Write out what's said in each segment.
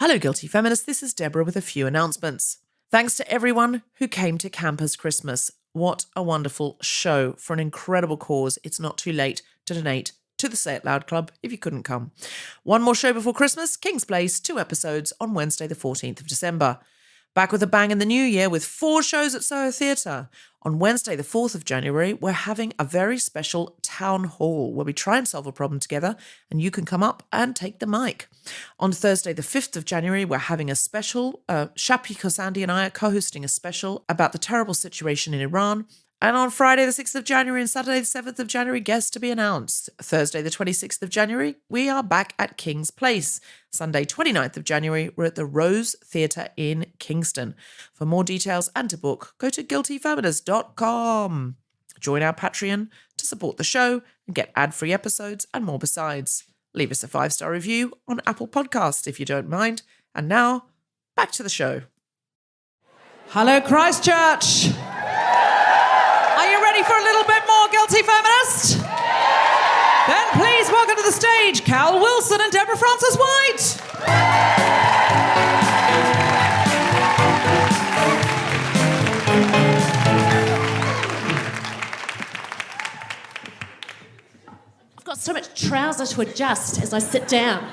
Hello, Guilty Feminists. This is Deborah with a few announcements. Thanks to everyone who came to Campers Christmas. What a wonderful show for an incredible cause. It's not too late to donate to the Say It Loud Club if you couldn't come. One more show before Christmas, King's Place, 2 episodes on Wednesday the 14th of December. Back with a bang in the new year with 4 shows at Soho Theatre. On Wednesday the 4th of January, we're having a very special town hall where we try and solve a problem together and you can come up and take the mic. On Thursday the 5th of January, we're having a special, Shapi Kosandi and I are co-hosting a special about the terrible situation in Iran. And on Friday the 6th of January and Saturday the 7th of January, guests to be announced. Thursday the 26th of January, we are back at King's Place. Sunday 29th of January, we're at the Rose Theatre in Kingston. For more details and to book, go to guiltyfeminist.com. Join our Patreon to support the show and get ad-free episodes and more besides. Leave us a 5-star review on Apple Podcasts if you don't mind. And now, back to the show. Hello, Christchurch. Are you ready for a little bit more Guilty Feminist? Then please welcome to the stage Cal Wilson and Deborah Frances-White. I've got so much trouser to adjust as I sit down.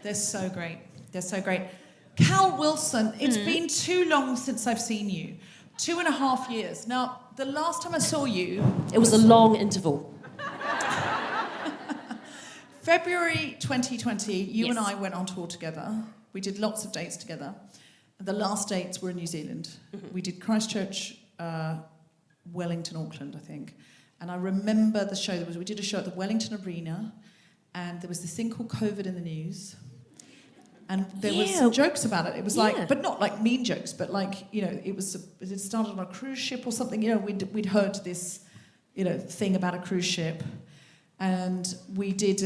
They're so great. They're so great. Cal Wilson, it's been too long since I've seen you. 2.5 years. Now, the last time I saw you... It was a long interval. February 2020, you Yes. and I went on tour together. We did lots of dates together. The last dates were in New Zealand. We did Christchurch, Wellington, Auckland, I think. And I remember the show. We did a show at the Wellington Arena, and there was this thing called COVID in the news. And there was jokes about it. It was like, but not like mean jokes, but like, you know, it started on a cruise ship or something. You know, we'd heard this, you know, thing about a cruise ship. And we did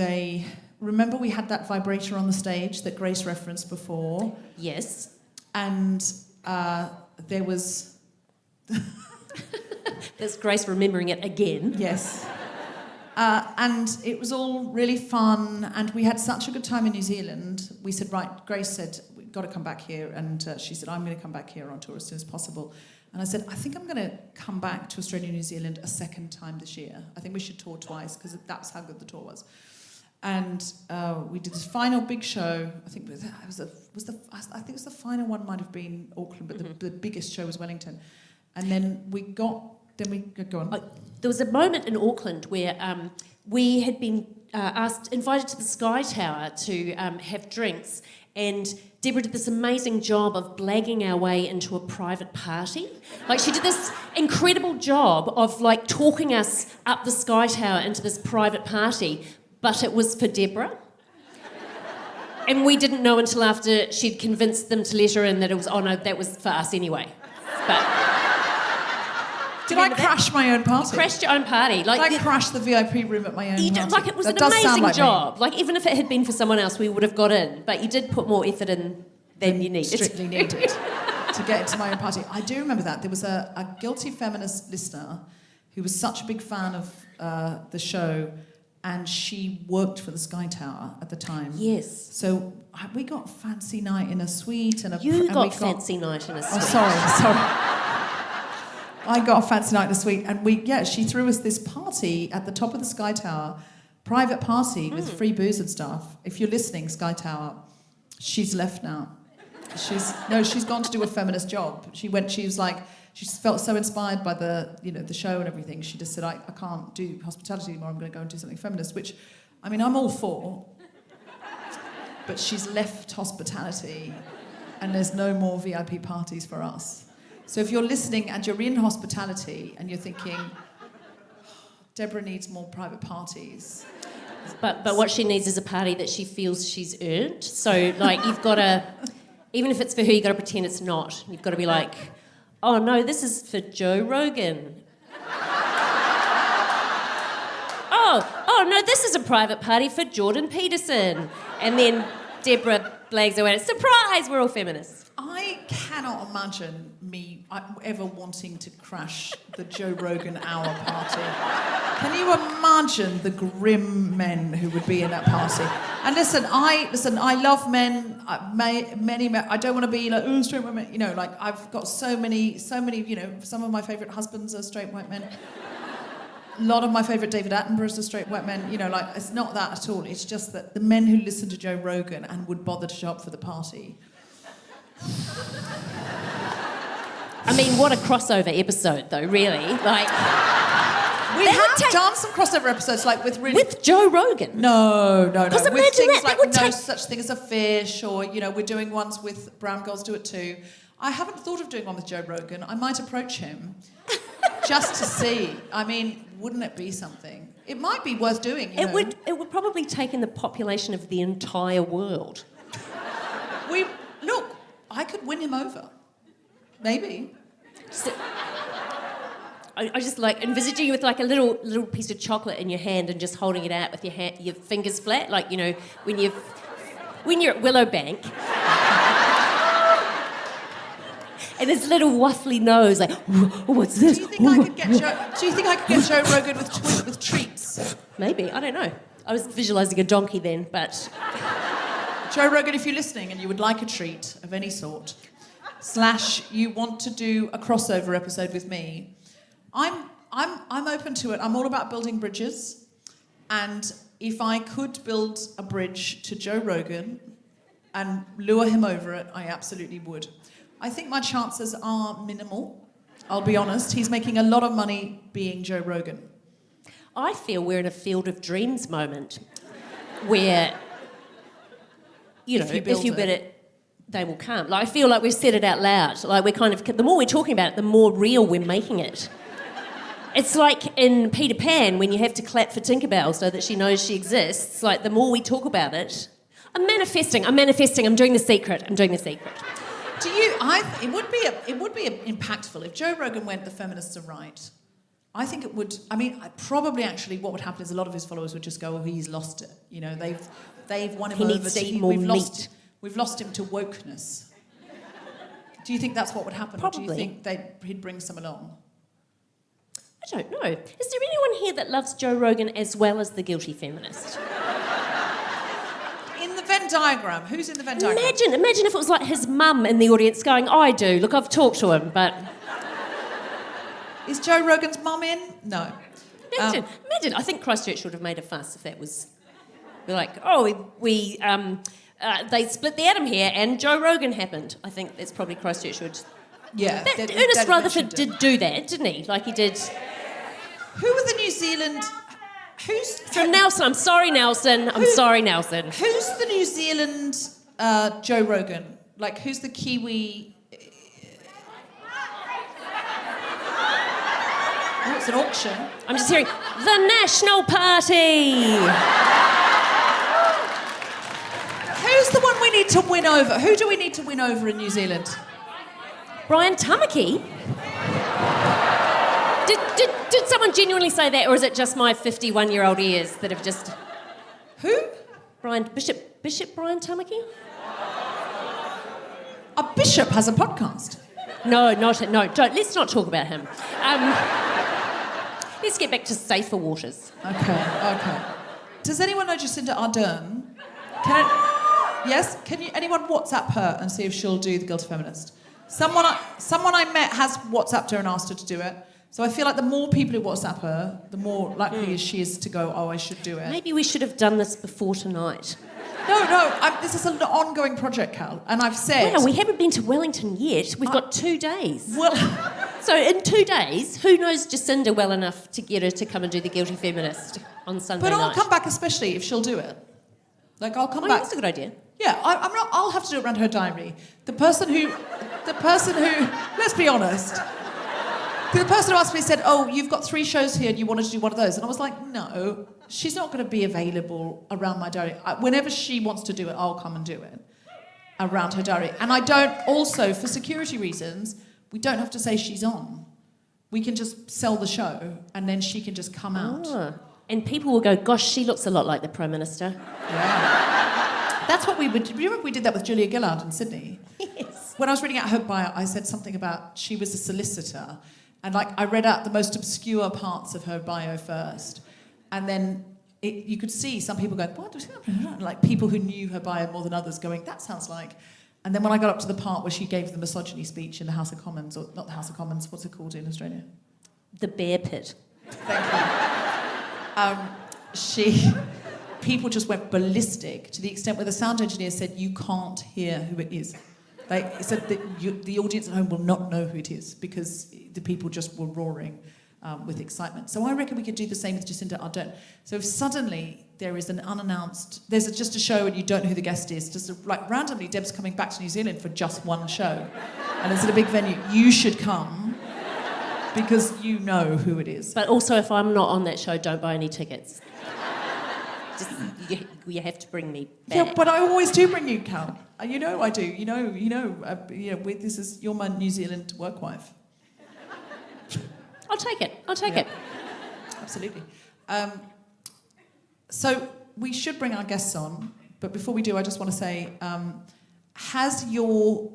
remember we had that vibrator on the stage that Grace referenced before? Yes. And there was... That's Grace remembering it again. Yes. And it was all really fun, and we had such a good time in New Zealand. We said, right, Grace said, we've got to come back here, and she said, I'm going to come back here on tour as soon as possible. And I said, I think I'm going to come back to Australia and New Zealand a second time this year. I think we should tour twice, because that's how good the tour was. And we did this final big show. I think it was the final one might have been Auckland, but the biggest show was Wellington. And then we go on. There was a moment in Auckland where we had been invited to the Sky Tower to have drinks, and Deborah did this amazing job of blagging our way into a private party. Like, she did this incredible job of like talking us up the Sky Tower into this private party, but it was for Deborah. And we didn't know until after she'd convinced them to let her in that it was, oh no, that was for us anyway. But did I crash my own party? you crashed your own party. Like, I crashed the VIP room at my own party. Like, it was that an does sound amazing like job. me. Like, even if it had been for someone else, we would have got in. But you did put more effort in than you needed. Strictly needed to get into my own party. I do remember that. There was a Guilty Feminist listener who was such a big fan of the show, and she worked for the Sky Tower at the time. Yes. So we got a fancy night in a suite. You got fancy night in a suite. Oh, sorry. I got a fancy night in a suite, and she threw us this party at the top of the Sky Tower, private party with free booze and stuff. If you're listening, Sky Tower, she's left now. She's gone to do a feminist job. She felt so inspired by the show and everything. She just said, I can't do hospitality anymore. I'm going to go and do something feminist, which, I mean, I'm all for. But she's left hospitality, and there's no more VIP parties for us. So if you're listening and you're in hospitality and you're thinking, Deborah needs more private parties. But what she needs is a party that she feels she's earned. So, like, you've got to, even if it's for her, you've got to pretend it's not. You've got to be like, oh, no, this is for Joe Rogan. oh, no, this is a private party for Jordan Peterson. And then Deborah blags away, surprise, we're all feminists. I cannot imagine me ever wanting to crash the Joe Rogan Hour party. Can you imagine the grim men who would be in that party? And listen, I love men. Many men. I don't want to be like, oh, straight white men. You know, like I've got so many. You know, some of my favourite husbands are straight white men. A lot of my favourite David Attenboroughs are straight white men. You know, like it's not that at all. It's just that the men who listen to Joe Rogan and would bother to show up for the party. I mean, what a crossover episode, though, really. Like, we have done some crossover episodes, like with Joe Rogan. No. Because with imagine things that like would No take... Such Thing as a Fish, or you know, we're doing ones with Brown Girls Do It Too. I haven't thought of doing one with Joe Rogan. I might approach him just to see. I mean, wouldn't it be something? It might be worth doing. You know? It would probably take in the population of the entire world. Look, I could win him over. Maybe. So, I just like envisaging you with like a little piece of chocolate in your hand and just holding it out with your fingers flat, like, you know, when you're at Willowbank. And his little waffly nose, like, what's this? Do you think I could get Joe Rogan with treats? Maybe, I don't know. I was visualising a donkey then, but... Joe Rogan, if you're listening and you would like a treat of any sort, / you want to do a crossover episode with me, I'm open to it. I'm all about building bridges, and if I could build a bridge to Joe Rogan and lure him over it, I absolutely would. I think my chances are minimal. I'll be honest. He's making a lot of money being Joe Rogan. I feel we're in a field of dreams moment where, you know, if you build it, they will come. Like, I feel like we've said it out loud. Like, we're kind of... The more we're talking about it, the more real we're making it. It's like in Peter Pan when you have to clap for Tinkerbell so that she knows she exists. Like, the more we talk about it... I'm manifesting, I'm doing the secret. Do you... It would be impactful if Joe Rogan went, the feminists are right. I think it would... I mean, probably actually what would happen is a lot of his followers would just go, oh, he's lost it. You know, they've won him over. He needs to eat more meat. We've lost him to wokeness. Do you think that's what would happen? Probably. Or do you think he'd bring some along? I don't know. Is there anyone here that loves Joe Rogan as well as the guilty feminist? In the Venn diagram. Who's in the Venn diagram? Imagine if it was like his mum in the audience going, I do. Look, I've talked to him, but... Is Joe Rogan's mum in? No. Imagine. I think Christchurch would have made a fuss if that was... We're like, oh, they split the atom here and Joe Rogan happened. I think that's probably Christchurch would... Yeah. Ernest Rutherford did do that, didn't he? Like he did... Who were the New Zealand... From Nelson. I'm sorry, Nelson. Sorry, Nelson. Who's the New Zealand Joe Rogan? Like, who's the Kiwi... Oh, it's an auction. I'm just hearing, the National Party! Who's the one we need to win over? Who do we need to win over in New Zealand? Brian Tamaki? Did someone genuinely say that, or is it just my 51-year-old ears that have just... Who? Bishop Brian Tamaki? A bishop has a podcast. No, don't. Let's not talk about him. Let's get back to safer waters. Okay. Does anyone know Jacinda Ardern? Yes? Can anyone WhatsApp her and see if she'll do the Guilty Feminist? Someone I met has WhatsApped her and asked her to do it. So I feel like the more people who WhatsApp her, the more likely she is to go, oh, I should do it. Maybe we should have done this before tonight. No, this is an ongoing project, Cal, and I've said... Well, we haven't been to Wellington yet. We've got 2 days. Well... So in 2 days, who knows Jacinda well enough to get her to come and do the Guilty Feminist on Sunday night? But I'll come back especially if she'll do it. Like, I'll come back... That's a good idea. Yeah, I'm not... I'll have to do it around her diary. The person who... Let's be honest. The person who asked me said, oh, you've got 3 shows here and you wanted to do one of those. And I was like, no, she's not going to be available around my diary. Whenever she wants to do it, I'll come and do it around her diary. And I don't... Also, for security reasons, we don't have to say she's on. We can just sell the show and then she can just come out. And people will go, gosh, she looks a lot like the Prime Minister. Yeah. That's what we would... Remember we did that with Julia Gillard in Sydney? Yes. when I was reading out her bio, I said something about she was a solicitor, and like I read out the most obscure parts of her bio first, and then you could see some people going, "What?" Like people who knew her bio more than others going, "That sounds like." And then when I got up to the part where she gave the misogyny speech in the House of Commons, or not the House of Commons, what's it called in Australia? The bear pit. Thank you. People just went ballistic to the extent where the sound engineer said, "You can't hear who it is." He said that the audience at home will not know who it is because the people just were roaring with excitement. So I reckon we could do the same with Jacinda Ardern. So if suddenly there is an unannounced, just a show and you don't know who the guest is, like randomly Deb's coming back to New Zealand for just one show, and it's at a big venue, you should come because you know who it is. But also, if I'm not on that show, don't buy any tickets. Just, you have to bring me back. Yeah, but I always do bring you, Cal. You know I do. This is you're my New Zealand work wife. I'll take it. Absolutely. So we should bring our guests on, but before we do, I just want to say, has your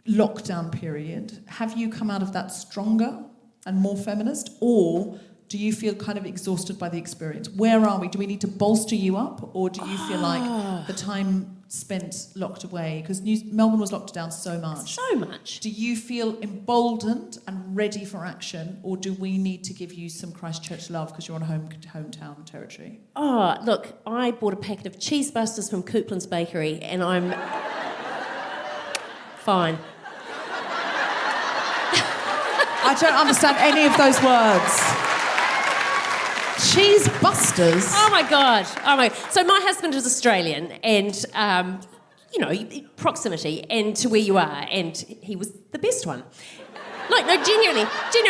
lockdown period, have you come out of that stronger and more feminist, or do you feel kind of exhausted by the experience? Where are we? Do we need to bolster you up, or do you feel like the time spent locked away, because Melbourne was locked down so much. Do you feel emboldened and ready for action, or do we need to give you some Christchurch love because you're on hometown territory? Oh, look, I bought a packet of cheese busters from Coupland's Bakery and I'm fine. I don't understand any of those words. Cheese busters? Oh my God. So my husband is Australian and, proximity and to where you are, and he was the best one. Like, no, genuinely,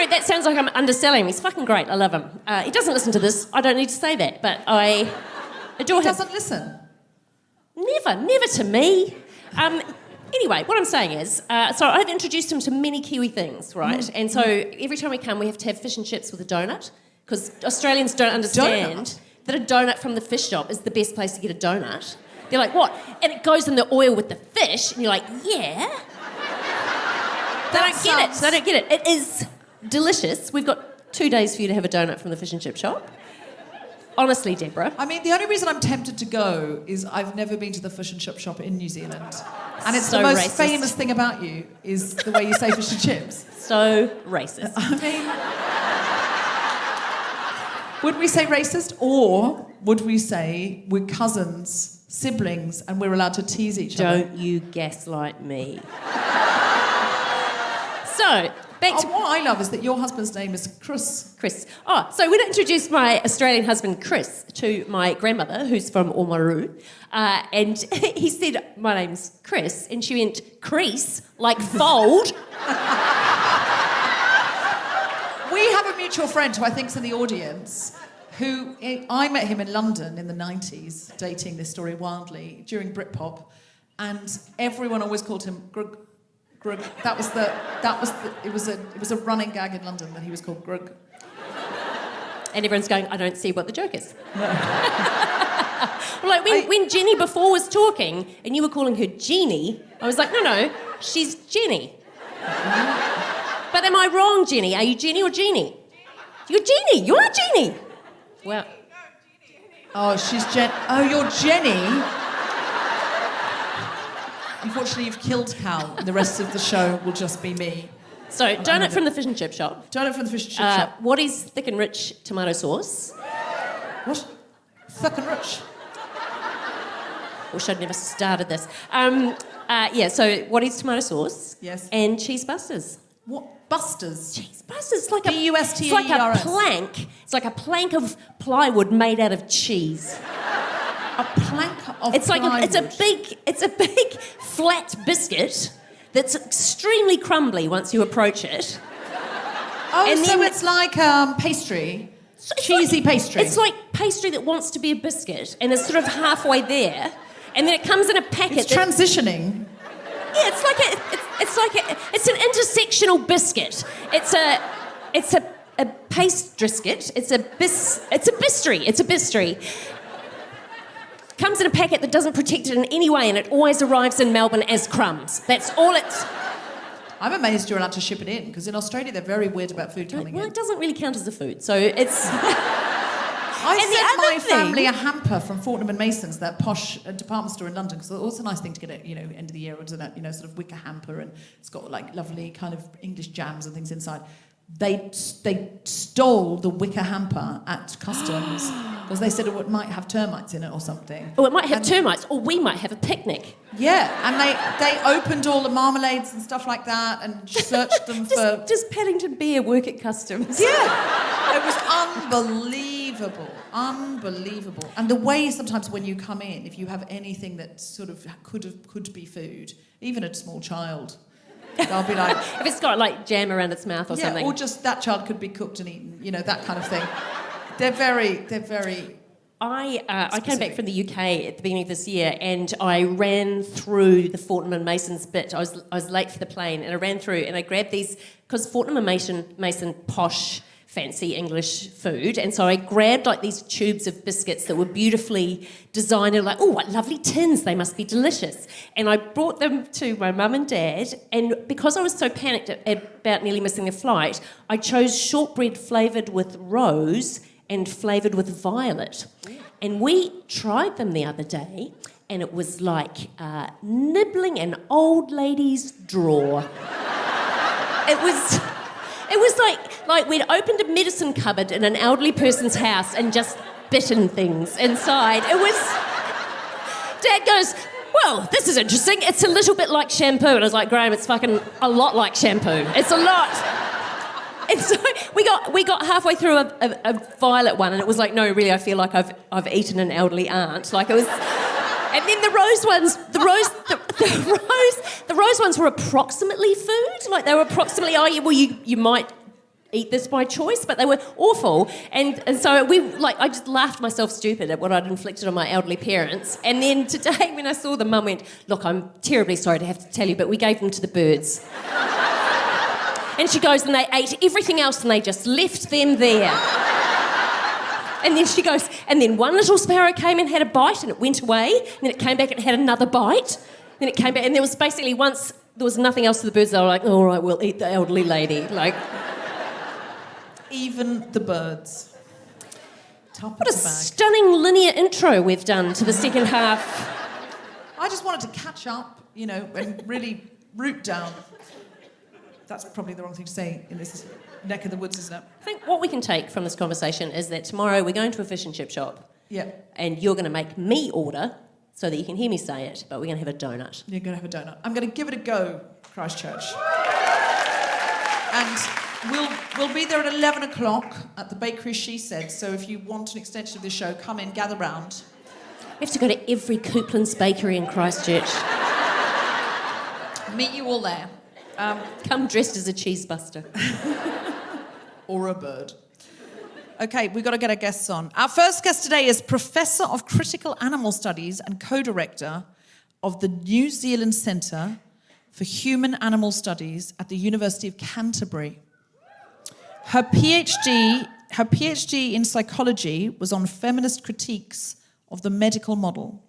that sounds like I'm underselling him. He's fucking great. I love him. He doesn't listen to this. I don't need to say that, but I adore him. He doesn't listen? Never to me. Anyway, what I'm saying is, so I've introduced him to many Kiwi things, right? And so every time we come, we have to have fish and chips with a donut, because Australians don't understand that a donut from the fish shop is the best place to get a donut. They're like, what? And it goes in the oil with the fish, and you're like, yeah. They don't get it. It is delicious. We've got 2 days for you to have a donut from the fish and chip shop. Honestly, Deborah. I mean, the only reason I'm tempted to go is I've never been to the fish and chip shop in New Zealand. And it's so the most racist. Famous thing about you is the way you say fish and chips. So racist. I mean, would we say racist, or would we say we're cousins, siblings, and we're allowed to tease each other? Don't you gaslight me. So, back to... what I love is that your husband's name is Chris. Oh, so when I introduced my Australian husband, Chris, to my grandmother, who's from Oamaru, and he said, my name's Chris, and she went, crease, like fold. We have a mutual friend who I think's in the audience, who I met him in London in the 90s, dating this story wildly, during Britpop, and everyone always called him Grug. It was a running gag in London that he was called Grug. And everyone's going, I don't see what the joke is. Like when Jenny before was talking and you were calling her Jeannie, I was like, no, she's Jenny. But am I wrong, Jenny? Are you Jenny or Jeannie? You're Jeannie. You are Jeannie. Well. Oh, she's Jen. Oh, you're Jenny. Unfortunately, you've killed Cal, and the rest of the show will just be me. So, donut from the fish and chip shop. Donut from the fish and chip shop. What is thick and rich tomato sauce? What? Thick and rich? Wish I'd never started this. So what is tomato sauce? Yes. And cheese busters. What? Busters? Cheese busters. Like B-U-S-T-E-R-S. It's like a plank. It's like a plank of plywood made out of cheese. A plank of plywood? It's a big flat biscuit that's extremely crumbly once you approach it. Oh, and so then it's like pastry. Cheesy pastry. It's like pastry that wants to be a biscuit and is sort of halfway there, and then it comes in a packet. It's transitioning. Yeah, it's an intersectional biscuit. It's a pastriscuit. It's a bistry. comes in a packet that doesn't protect it in any way, and it always arrives in Melbourne as crumbs. That's all it's... I'm amazed you're allowed to ship it in, because in Australia they're very weird about food coming Well, in. it doesn't really count as a food, so it's... I And the sent other my thing- family a hamper from Fortnum and Mason's, that posh department store in London, because it's also a nice thing to get at, end of the year, or sort of wicker hamper, and it's got like lovely kind of English jams and things inside. They stole the wicker hamper at customs because they said it might have termites in it or something. Oh, it might have termites, or we might have a picnic. Yeah, and they opened all the marmalades and stuff like that and searched them for... Does Paddington Bear work at customs? Yeah, it was unbelievable. And the way sometimes when you come in, if you have anything that sort of could be food, even a small child, they'll be like... If it's got like jam around its mouth or something. or just that child could be cooked and eaten, that kind of thing. They're very... I came back from the UK at the beginning of this year, and I ran through the Fortnum and Mason's bit. I was late for the plane, and I ran through and I grabbed these, because Fortnum and Mason posh, fancy English food, and so I grabbed like these tubes of biscuits that were beautifully designed, and like, oh, what lovely tins, they must be delicious. And I brought them to my mum and dad, and because I was so panicked about nearly missing the flight, I chose shortbread flavoured with rose and flavoured with violet. And we tried them the other day, and it was like nibbling an old lady's drawer. It was like we'd opened a medicine cupboard in an elderly person's house and just bitten things inside. It was... Dad goes, well, this is interesting. It's a little bit like shampoo. And I was like, Graham, it's fucking a lot like shampoo. It's a lot. And so we got halfway through a violet one, and it was like, no, really, I feel like I've eaten an elderly aunt. Like it was... And then the rose ones, the rose ones were approximately food. Like they were approximately, you might eat this by choice, but they were awful. And so I just laughed myself stupid at what I'd inflicted on my elderly parents. And then today when I saw them, Mum went, look, I'm terribly sorry to have to tell you, but we gave them to the birds. And she goes, and they ate everything else and they just left them there. And then she goes, and then one little sparrow came and had a bite and it went away. And then it came back and had another bite. Then it came back, and there was basically once there was nothing else for the birds. They were like, all right, we'll eat the elderly lady. Like, even the birds. What a stunning linear intro we've done to the second half. I just wanted to catch up, and really root down. That's probably the wrong thing to say in this neck of the woods, isn't it? I think what we can take from this conversation is that tomorrow we're going to a fish and chip shop. Yeah. And you're going to make me order so that you can hear me say it, but we're going to have a donut. You're going to have a donut. I'm going to give it a go, Christchurch. And we'll be there at 11 o'clock at the bakery, she said. So if you want an extension of this show, come in, gather round. We have to go to every Coupland's bakery in Christchurch. Meet you all there. Come dressed as a cheese buster. Or a bird. Okay, we've got to get our guests on. Our first guest today is Professor of Critical Animal Studies and co-director of the New Zealand Centre for Human Animal Studies at the University of Canterbury. Her PhD in psychology was on feminist critiques of the medical model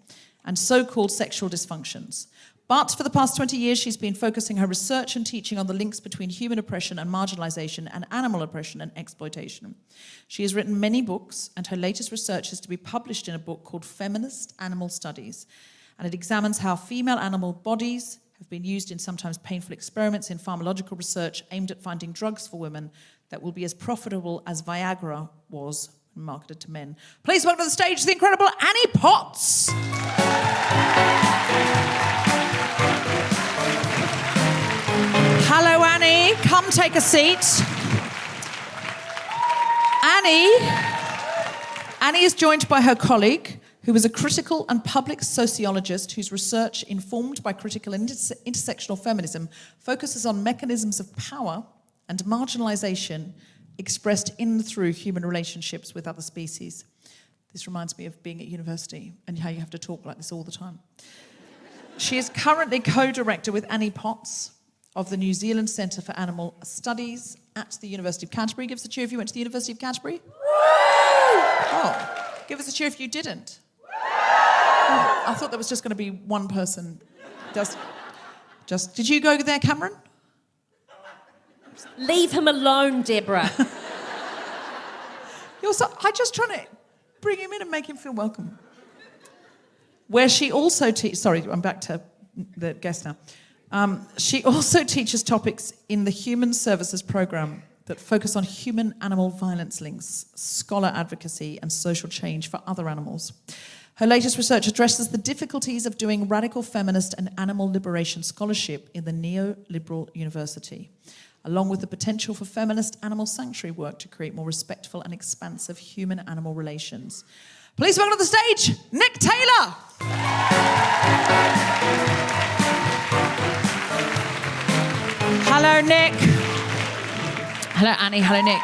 and so-called sexual dysfunctions. But for the past 20 years, she's been focusing her research and teaching on the links between human oppression and marginalisation and animal oppression and exploitation. She has written many books, and her latest research is to be published in a book called Feminist Animal Studies, and it examines how female animal bodies have been used in sometimes painful experiments in pharmacological research aimed at finding drugs for women that will be as profitable as Viagra was when marketed to men. Please welcome to the stage the incredible Annie Potts. Hello, Annie. Come take a seat. Annie is joined by her colleague, who is a critical and public sociologist whose research, informed by critical and intersectional feminism, focuses on mechanisms of power and marginalisation expressed in and through human relationships with other species. This reminds me of being at university and how you have to talk like this all the time. She is currently co-director with Annie Potts of the New Zealand Centre for Animal Studies at the University of Canterbury. Give us a cheer if you went to the University of Canterbury. Oh, give us a cheer if you didn't. I thought there was just going to be one person. Just. Did you go there, Cameron? Leave him alone, Deborah. I'm just trying to bring him in and make him feel welcome. Where she also sorry, I'm back to the guest now. She also teaches topics in the Human Services Programme that focus on human-animal violence links, scholar advocacy, and social change for other animals. Her latest research addresses the difficulties of doing radical feminist and animal liberation scholarship in the neoliberal university, along with the potential for feminist animal sanctuary work to create more respectful and expansive human-animal relations. Please welcome to the stage, Nik Taylor! Hello, Nik. Hello, Annie. Hello, Nik.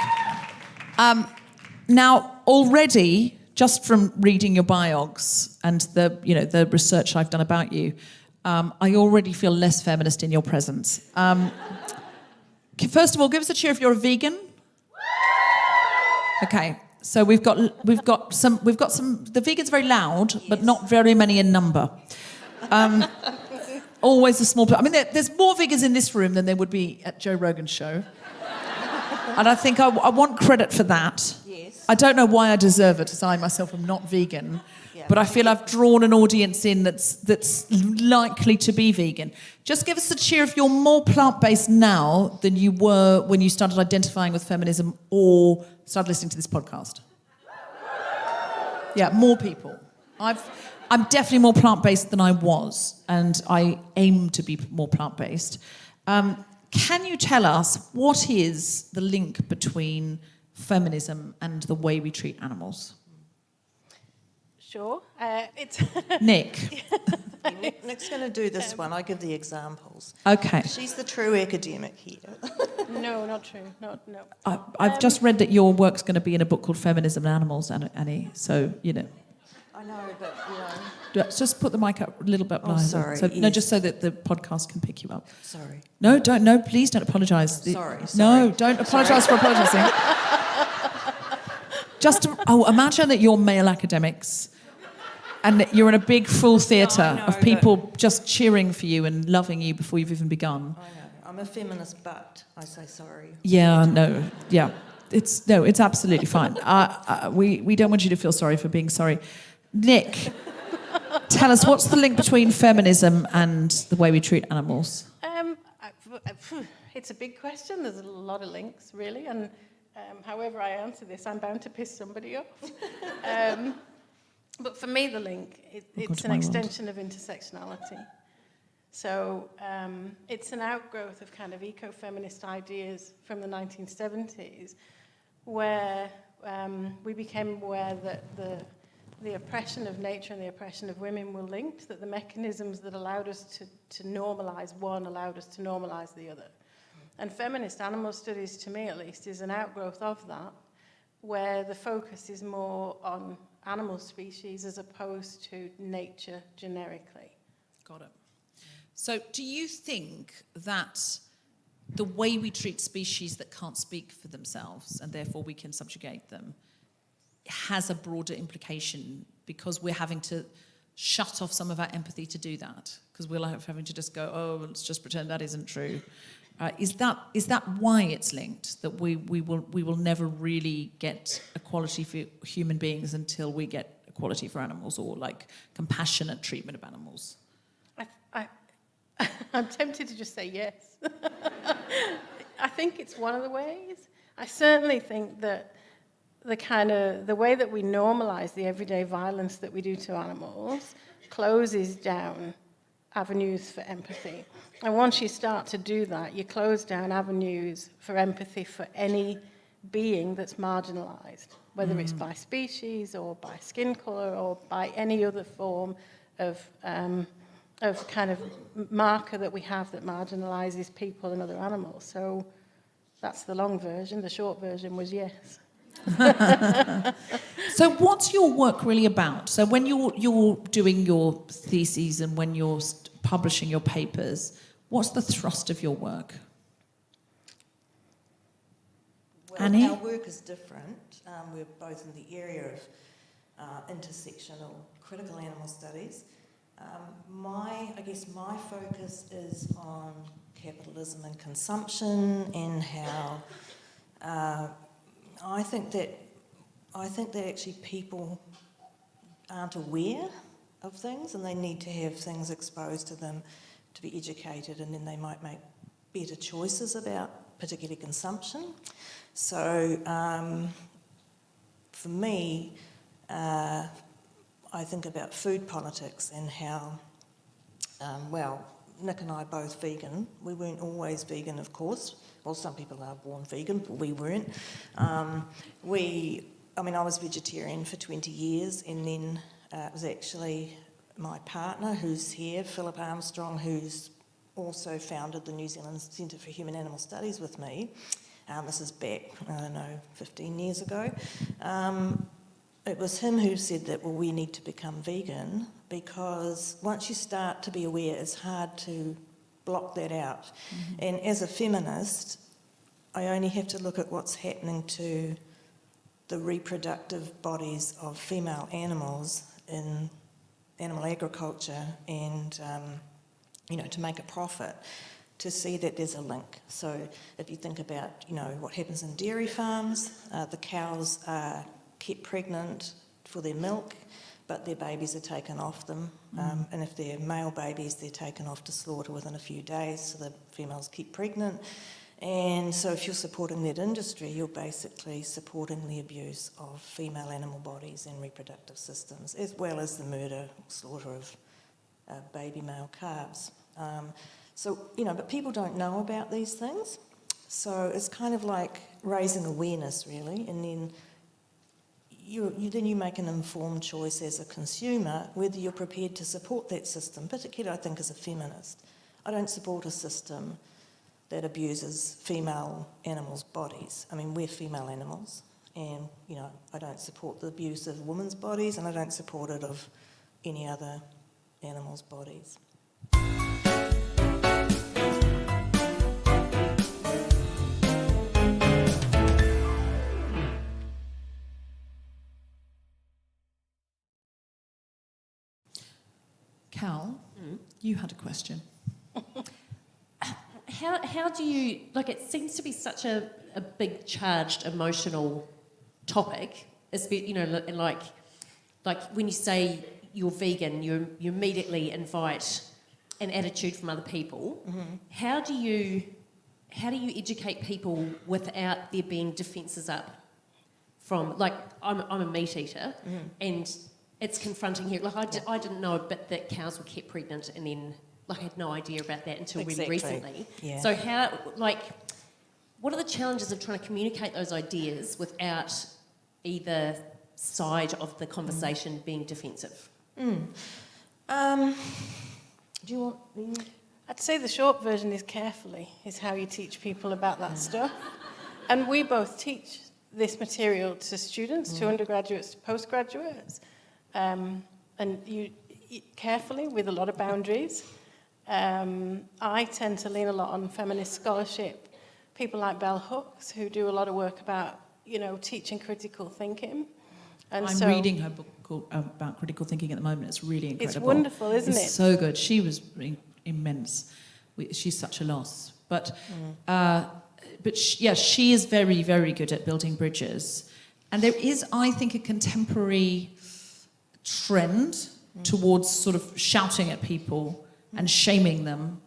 Now, already, just from reading your biogs and the research I've done about you, I already feel less feminist in your presence. First of all, give us a cheer if you're a vegan. Okay, so we've got some. The vegans are very loud, yes, but not very many in number. Always a small. I mean, there's more vegans in this room than there would be at Joe Rogan's show, and I think I want credit for that. Yes. I don't know why I deserve it, as I myself am not vegan. But I feel I've drawn an audience in that's likely to be vegan. Just give us a cheer if you're more plant-based now than you were when you started identifying with feminism or started listening to this podcast. Yeah, more people. I'm definitely more plant-based than I was, and I aim to be more plant-based. Can you tell us what is the link between feminism and the way we treat animals? Sure. It's Nick. Nick's going to do this one. I give the examples. Okay. She's the true academic here. No, not true. No. I've just read that your work's going to be in a book called Feminism and Animals, Annie. So, I know, but, Just put the mic up a little bit. Oh, sorry. So, yes. No, just so that the podcast can pick you up. Sorry. No, don't. No, please don't apologise. Sorry. No, don't apologise for apologising. Imagine that you're male academics and that you're in a big full theatre of people just cheering for you and loving you before you've even begun. I know. I'm a feminist, but I say sorry. Yeah, no, yeah. It's absolutely fine. We don't want you to feel sorry for being sorry. Nick, tell us, what's the link between feminism and the way we treat animals? It's a big question. There's a lot of links, really, and however I answer this, I'm bound to piss somebody off. But for me, the link, it's an extension of intersectionality. So it's an outgrowth of kind of eco-feminist ideas from the 1970s, where we became aware that the oppression of nature and the oppression of women were linked, that the mechanisms that allowed us to normalise one allowed us to normalise the other. And feminist animal studies, to me at least, is an outgrowth of that, where the focus is more on animal species as opposed to nature generically. Got it. So do you think that the way we treat species that can't speak for themselves and therefore we can subjugate them has a broader implication because we're having to shut off some of our empathy to do that? Because we're having to just go, oh, let's just pretend that isn't true. Is that why it's linked, that we will never really get equality for human beings until we get equality for animals, or like compassionate treatment of animals? I'm tempted to just say yes. I think it's one of the ways. I certainly think that the way that we normalise the everyday violence that we do to animals closes down avenues for empathy. And once you start to do that, you close down avenues for empathy for any being that's marginalised, whether it's by species or by skin colour or by any other form of kind of marker that we have that marginalises people and other animals. So that's the long version. The short version was yes. So what's your work really about? So when you're doing your theses and when you're publishing your papers, what's the thrust of your work? Well, Annie? our work is different. We're both in the area intersectional critical animal studies. I guess my focus is on capitalism and consumption, and how I think that actually people aren't aware of things, and they need to have things exposed to them to be educated, and then they might make better choices about particularly consumption. So for me, I think about food politics and how, Nick and I are both vegan. We weren't always vegan, of course. Well, some people are born vegan, but we weren't. I was vegetarian for 20 years, and then it was actually my partner, who's here, Philip Armstrong, who's also founded the New Zealand Centre for Human Animal Studies with me. This is back, 15 years ago. It was him who said that, well, we need to become vegan, because once you start to be aware, it's hard to block that out. Mm-hmm. And as a feminist, I only have to look at what's happening to the reproductive bodies of female animals in animal agriculture and, to make a profit, to see that there's a link. So if you think about, what happens in dairy farms, the cows are kept pregnant for their milk, but their babies are taken off them. And if they're male babies, they're taken off to slaughter within a few days, so the females keep pregnant. And so if you're supporting that industry, you're basically supporting the abuse of female animal bodies and reproductive systems, as well as the murder, slaughter of baby male calves. But people don't know about these things. So it's kind of like raising awareness, really, and then you make an informed choice as a consumer whether you're prepared to support that system, particularly, I think, as a feminist. I don't support a system that abuses female animals' bodies. I mean, we're female animals, and, I don't support the abuse of women's bodies, and I don't support it of any other animals' bodies. Cal, you had a question. How do you, it seems to be such a big, charged, emotional topic, and like when you say you're vegan, you immediately invite an attitude from other people. Mm-hmm. How do you educate people without there being defences up from, I'm a meat eater, and it's confronting here. I didn't know a bit that cows were kept pregnant, and then I had no idea about that until really recently. Yeah. So what are the challenges of trying to communicate those ideas without either side of the conversation being defensive? Do you want? I'd say the short version is carefully, is how you teach people about that stuff. And we both teach this material to students, to undergraduates, to postgraduates. And you carefully, with a lot of boundaries. I tend to lean a lot on feminist scholarship, people like Bell Hooks, who do a lot of work about, teaching critical thinking. And I'm reading her book about critical thinking at the moment. It's really incredible. It's wonderful, isn't it? It's so good. She was immense. She's such a loss. But she is very, very good at building bridges. And there is, I think, a contemporary trend towards sort of shouting at people and shaming them,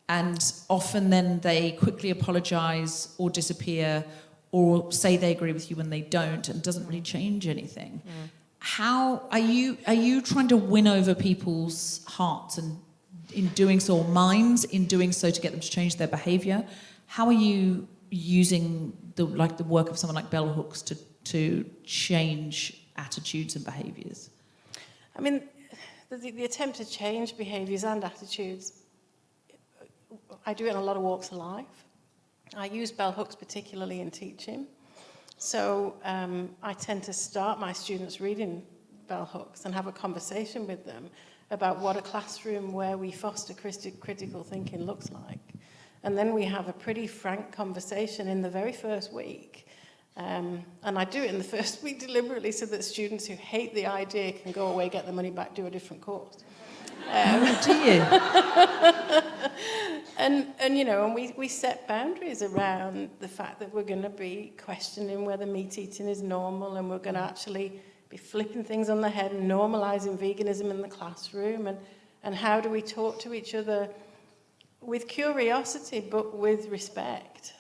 and often then they quickly apologise or disappear or say they agree with you when they don't, and it doesn't really change anything. How are you trying to win over people's hearts, and in doing so, or minds, in doing so, to get them to change their behaviour? How are you using the work of someone like Bell Hooks to change attitudes and behaviours? I mean, the attempt to change behaviours and attitudes, I do it in a lot of walks of life. I use Bell Hooks particularly in teaching. So I tend to start my students reading Bell Hooks and have a conversation with them about what a classroom where we foster critical thinking looks like. And then we have a pretty frank conversation in the very first week And I do it in the first week deliberately so that students who hate the idea can go away, get the money back, do a different course. Do you? And you know, and we set boundaries around the fact that we're going to be questioning whether meat eating is normal, and we're going to actually be flipping things on the head and normalising veganism in the classroom, and how do we talk to each other with curiosity but with respect.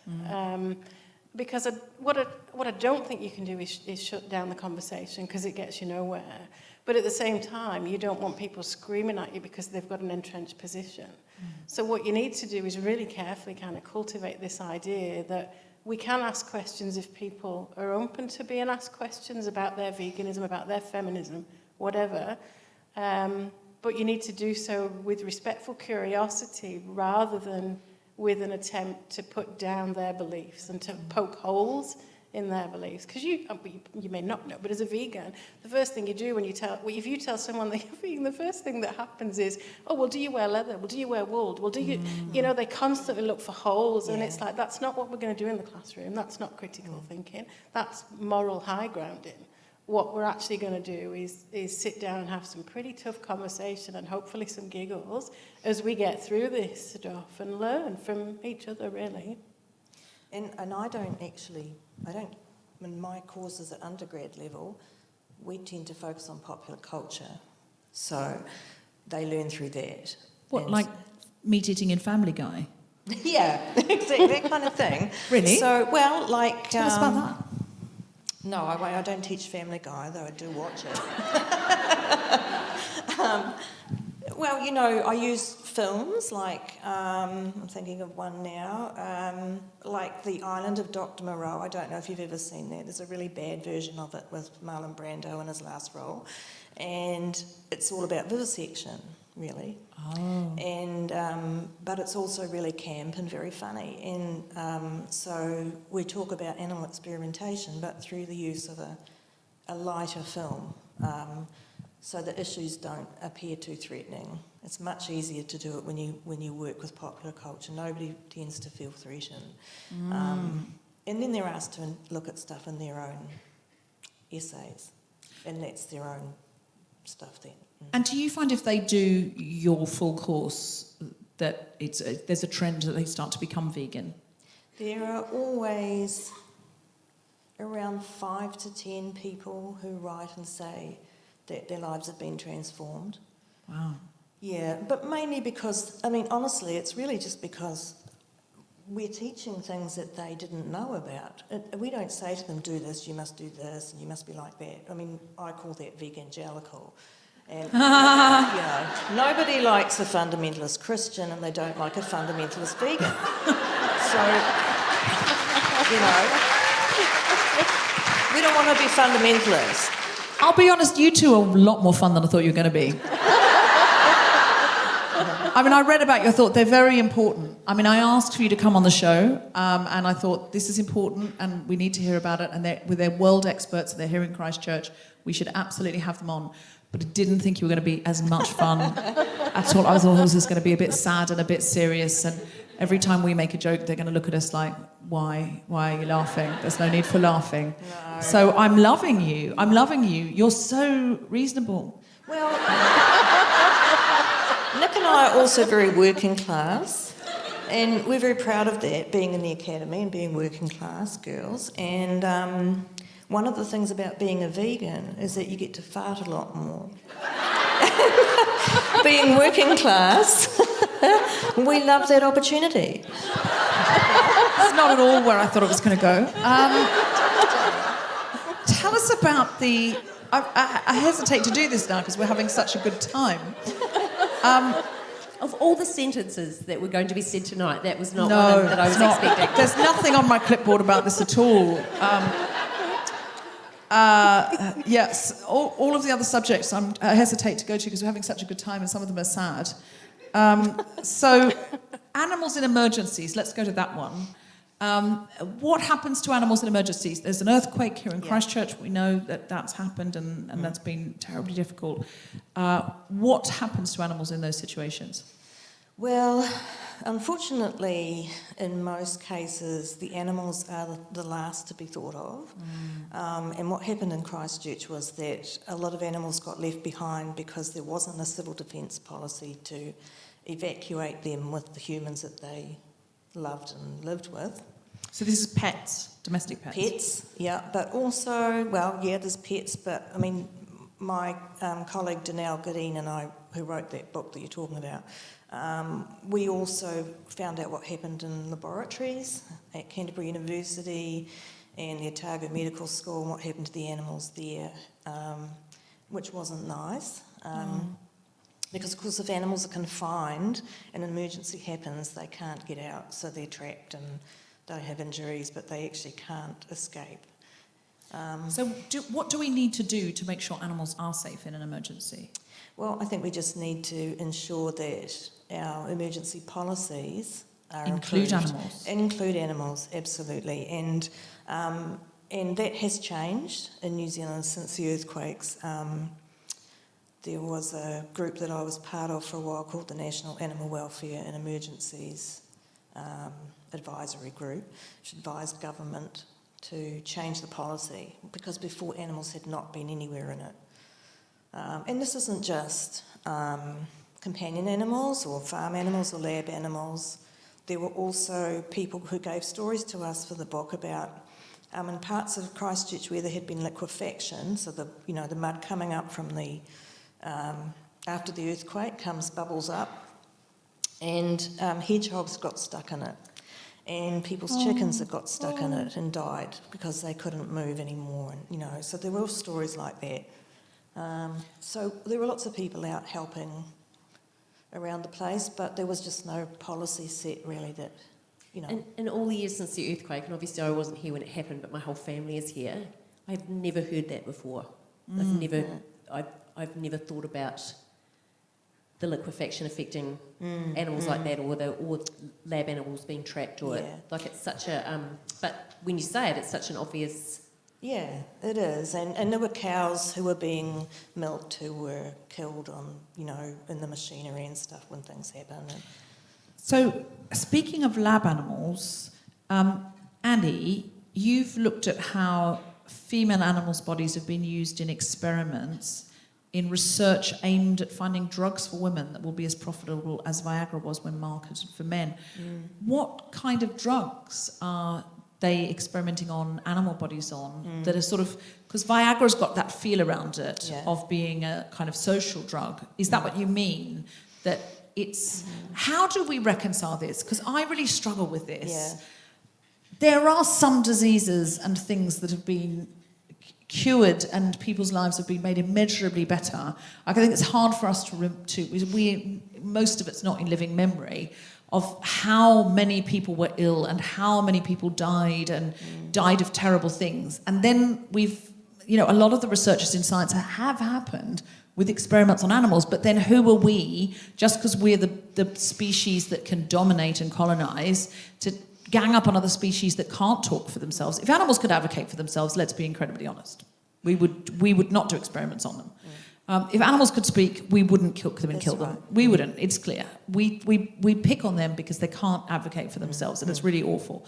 Because what I don't think you can do is shut down the conversation, because it gets you nowhere. But at the same time, you don't want people screaming at you because they've got an entrenched position. So what you need to do is really carefully kind of cultivate this idea that we can ask questions if people are open to being asked questions about their veganism, about their feminism, whatever. But you need to do so with respectful curiosity rather than with an attempt to put down their beliefs and to poke holes in their beliefs. Because you may not know, but as a vegan, the first thing you do when if you tell someone that you're vegan, the first thing that happens is, oh, well, do you wear leather? Well, do you wear wool? Well, do you, you know, they constantly look for holes, and it's like, that's not what we're going to do in the classroom. That's not critical thinking. That's moral high grounding. What we're actually going to do is sit down and have some pretty tough conversation and hopefully some giggles as we get through this stuff and learn from each other, really. And in my courses at undergrad level, we tend to focus on popular culture. So they learn through that. What, like meat eating in Family Guy? Yeah, exactly, that kind of thing. Really? So, well, like... Tell us about that. No, I don't teach Family Guy, though I do watch it. Well, you know, I use films like, I'm thinking of one now, like The Island of Dr. Moreau. I don't know if you've ever seen that. There's a really bad version of it with Marlon Brando in his last role. And it's all about vivisection, really. Oh. And, but it's also really camp and very funny. And so we talk about animal experimentation, but through the use of a lighter film. So the issues don't appear too threatening. It's much easier to do it when you work with popular culture. Nobody tends to feel threatened. And then they're asked to look at stuff in their own essays, and that's their own stuff then. And do you find if they do your full course that there's a trend that they start to become vegan? There are always around 5 to 10 people who write and say that their lives have been transformed. Wow. Yeah, but mainly because, I mean, honestly, it's really just because we're teaching things that they didn't know about. We don't say to them, do this, you must do this, and you must be like that. I mean, I call that vegangelical. And, you know, nobody likes a fundamentalist Christian, and they don't like a fundamentalist vegan. So, you know, we don't want to be fundamentalists. I'll be honest, you two are a lot more fun than I thought you were going to be. I mean, I read about your thought. They're very important. I mean, I asked for you to come on the show, and I thought this is important and we need to hear about it. And they're world experts, they're here in Christchurch. We should absolutely have them on. But I didn't think you were going to be as much fun at all. I thought it was just going to be a bit sad and a bit serious. And every time we make a joke, they're going to look at us like, why are you laughing? There's no need for laughing. No. So I'm loving you. You're so reasonable. Well, Nick and I are also very working class, and we're very proud of that, being in the academy and being working class girls. And one of the things about being a vegan is that you get to fart a lot more. Being working class, we love that opportunity. It's not at all where I thought it was going to go. Tell us about the... I hesitate to do this now because we're having such a good time. Of all the sentences that were going to be said tonight, that was not one that I was expecting. There's nothing on my clipboard about this at all. Yes, all of the other subjects I hesitate to go to because we're having such a good time and some of them are sad. So, animals in emergencies, let's go to that one. What happens to animals in emergencies? There's an earthquake here in Christchurch. We know that that's happened and that's been terribly difficult. What happens to animals in those situations? Well, unfortunately, in most cases, the animals are the last to be thought of. And what happened in Christchurch was that a lot of animals got left behind because there wasn't a civil defence policy to evacuate them with the humans that they loved and lived with. So this is pets, domestic pets? Pets, yeah, but also, well, yeah, there's pets, but I mean, my colleague Danelle Goodine and I, who wrote that book that you're talking about, we also found out what happened in laboratories at Canterbury University and the Otago Medical School and what happened to the animals there, which wasn't nice. Because, of course, if animals are confined and an emergency happens, they can't get out, so they're trapped and they have injuries, but they actually can't escape. So what do we need to do to make sure animals are safe in an emergency? Well, I think we just need to ensure that our emergency policies are Include improved. animals. Include animals, absolutely. And that has changed in New Zealand since the earthquakes. There was a group that I was part of for a while called the National Animal Welfare and Emergencies Advisory Group, which advised government to change the policy because before animals had not been anywhere in it. And this isn't just companion animals or farm animals or lab animals. There were also people who gave stories to us for the book about in parts of Christchurch where there had been liquefaction, so the mud coming up from the after the earthquake bubbles up, and hedgehogs got stuck in it, and people's chickens had got stuck in it and died because they couldn't move anymore. And, so there were stories like that. So there were lots of people out helping around the place, but there was just no policy set really that, In all the years since the earthquake, and obviously I wasn't here when it happened, but my whole family is here, I've never heard that before. I've never thought about the liquefaction affecting animals like that, or lab animals being trapped, or it's such a. But when you say it, it's such an obvious. Yeah, it is, and there were cows who were being milked who were killed on in the machinery and stuff when things happen. So speaking of lab animals, Annie, you've looked at how female animals' bodies have been used in experiments in research aimed at finding drugs for women that will be as profitable as Viagra was when marketed for men. What kind of drugs are they experimenting on animal bodies on that are sort of... Because Viagra's got that feel around it of being a kind of social drug. Is that what you mean? That it's... How do we reconcile this? Because I really struggle with this. Yeah. There are some diseases and things that have been cured and people's lives have been made immeasurably better. I think it's hard for us most of it's not in living memory of how many people were ill and how many people died and died of terrible things. And then a lot of the researches in science have happened with experiments on animals, but then who are we, just because we're the species that can dominate and colonise, to gang up on other species that can't talk for themselves? If animals could advocate for themselves, let's be incredibly honest, we would not do experiments on them. If animals could speak, we wouldn't cook them and kill them. We wouldn't, it's clear. We pick on them because they can't advocate for themselves, and it's really awful.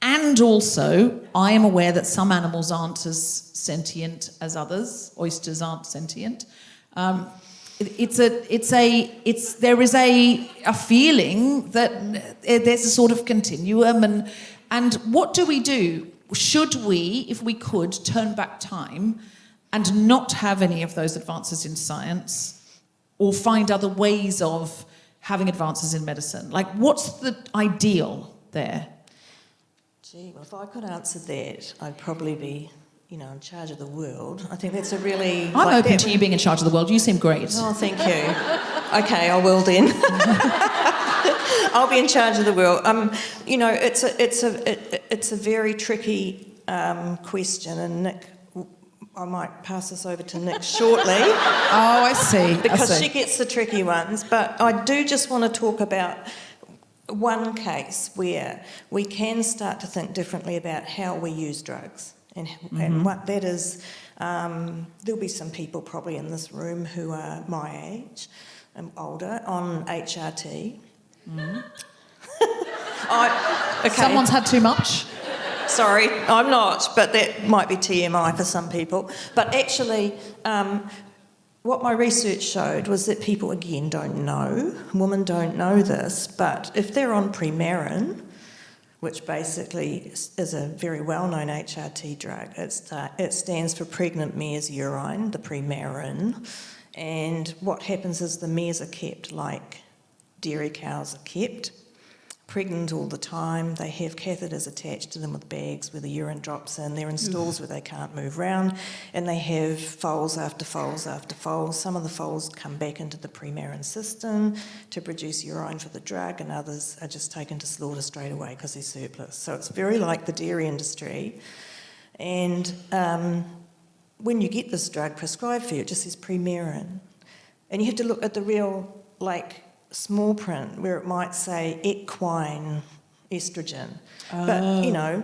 And also, I am aware that some animals aren't as sentient as others. Oysters aren't sentient. There is a feeling that there's a sort of continuum, and what do we do? Should we, if we could, turn back time and not have any of those advances in science, or find other ways of having advances in medicine? Like, what's the ideal there? Gee, well, if I could answer that, I'd probably be, in charge of the world. I think that's a really... I'm open to you being in charge of the world. You seem great. Oh, thank you. Okay, I will then. I'll be in charge of the world. It's a very tricky question, and Nik, I might pass this over to Nik shortly. Oh, I see. Because she gets the tricky ones. But I do just want to talk about one case where we can start to think differently about how we use drugs. And what that is, there'll be some people probably in this room who are my age and older on HRT. Okay. Someone's had too much. Sorry, I'm not, but that might be TMI for some people. But actually, what my research showed was that people, again, don't know. Women don't know this, but if they're on Premarin, which basically is a very well-known HRT drug, it stands for pregnant mare's urine, the Premarin. And what happens is the mares are kept like dairy cows are kept, pregnant all the time. They have catheters attached to them with bags where the urine drops in. They're in stalls where they can't move around, and they have foals after foals after foals. Some of the foals come back into the Premarin system to produce urine for the drug, and others are just taken to slaughter straight away because they're surplus. So it's very like the dairy industry. And when you get this drug prescribed for you, it just says Premarin. And you have to look at the real, small print where it might say equine estrogen. But,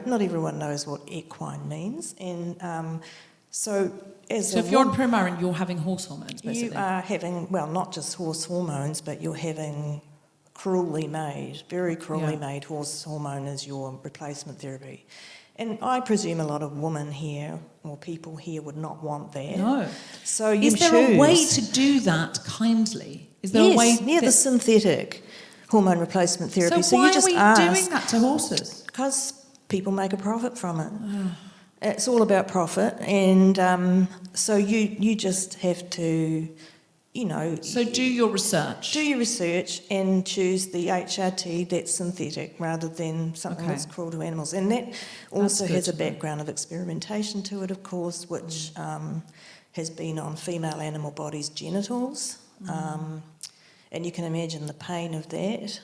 not everyone knows what equine means. And so if you're on Premarin, you're having horse hormones, basically. You are having, not just horse hormones, but you're having very cruelly made horse hormone as your replacement therapy. And I presume a lot of women here, or people here, would not want that. No. So you Is there a way to do that kindly? Is there a way? The synthetic hormone replacement therapy. So why you just are we doing that to horses? Because people make a profit from it. It's all about profit, and so you just have to, So do your research. Do your research and choose the HRT that's synthetic rather than something that's cruel to animals. And that also has a background of experimentation to it, of course, which has been on female animal bodies' genitals. And you can imagine the pain of that.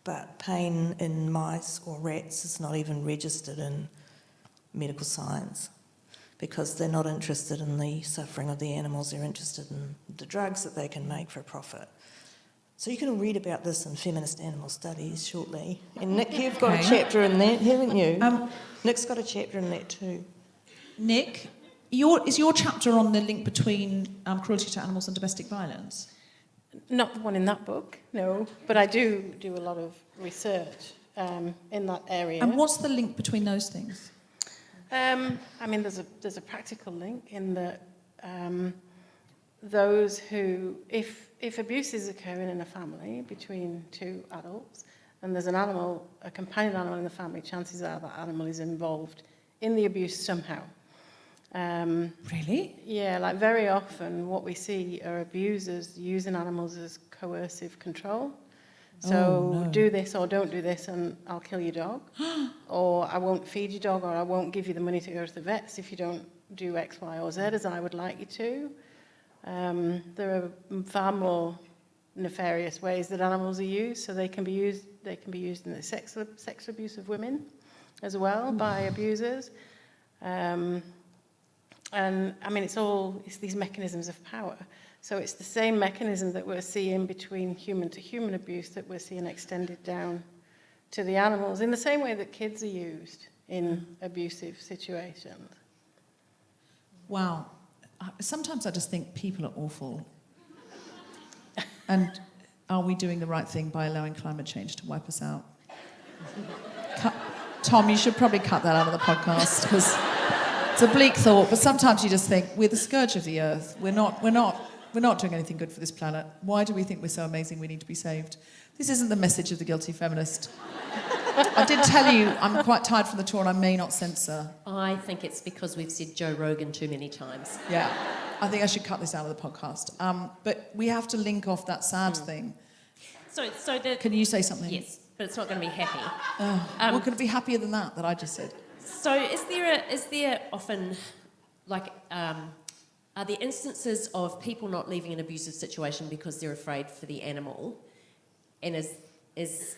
But pain in mice or rats is not even registered in medical science, because they're not interested in the suffering of the animals, they're interested in the drugs that they can make for a profit. So you can read about this in Feminist Animal Studies shortly. And Nick, you've got a chapter in that, haven't you? Nick's got a chapter in that too. Nick, is your chapter on the link between cruelty to animals and domestic violence? Not the one in that book, no. But I do a lot of research in that area. And what's the link between those things? There's a practical link in that those who, if abuse is occurring in a family between two adults, and there's a companion animal in the family, chances are that animal is involved in the abuse somehow. Really? Yeah, very often what we see are abusers using animals as coercive control. So do this or don't do this and I'll kill your dog. Or I won't feed your dog, or I won't give you the money to go to the vets if you don't do X, Y, or Z as I would like you to. There are far more nefarious ways that animals are used. So they can be used in the sex abuse of women as well by abusers. It's these mechanisms of power. So it's the same mechanism that we're seeing between human to human abuse that we're seeing extended down to the animals, in the same way that kids are used in abusive situations. Wow. Sometimes I just think people are awful. And are we doing the right thing by allowing climate change to wipe us out? Tom, you should probably cut that out of the podcast, because it's a bleak thought, but sometimes you just think, we're the scourge of the earth. We're not doing anything good for this planet. Why do we think we're so amazing we need to be saved? This isn't the message of the guilty feminist. I did tell you I'm quite tired from the tour and I may not censor. I think it's because we've said Joe Rogan too many times. Yeah, I think I should cut this out of the podcast. But we have to link off that sad thing. Can you say something? Yes, but it's not going to be happy. We're going to be happier than that I just said. So is there often, are there instances of people not leaving an abusive situation because they're afraid for the animal? And is